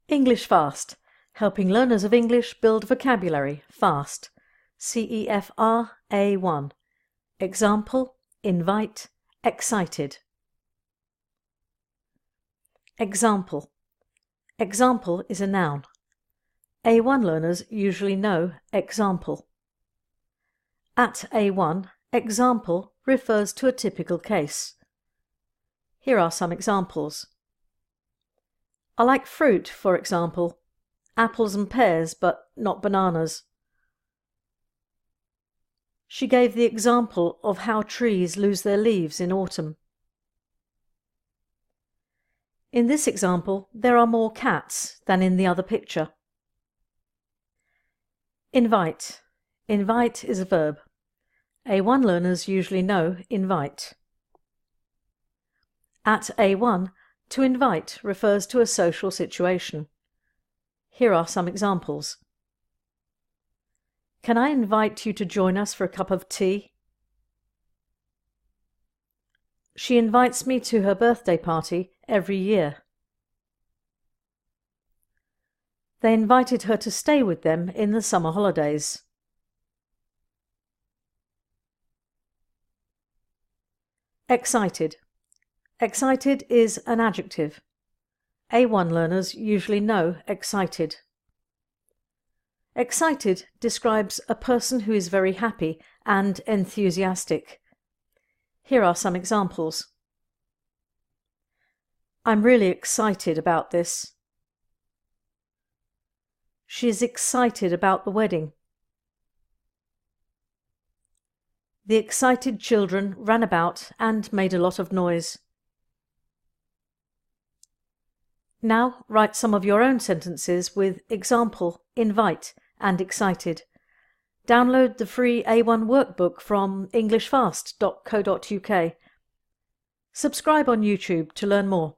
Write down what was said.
English Fast, helping learners of English build vocabulary fast. CEFR A1. Example, invite, excited. Example. Example is a noun. A1 learners usually know example. At A1, example refers to a typical case. Here are some examples. I like fruit, for example. Apples and pears, but not bananas. She gave the example of how trees lose their leaves in autumn. In this example, there are more cats than in the other picture. Invite. Invite is a verb. A1 learners usually know invite. At A1, to invite refers to a social situation. Here are some examples. Can I invite you to join us for a cup of tea? She invites me to her birthday party every year. They invited her to stay with them in the summer holidays. Excited. Excited is an adjective. A1 learners usually know excited. Excited describes a person who is very happy and enthusiastic. Here are some examples. I'm really excited about this. She is excited about the wedding. The excited children ran about and made a lot of noise. Now write some of your own sentences with example, invite and excited. Download the free A1 workbook from englishfast.co.uk. Subscribe on YouTube to learn more.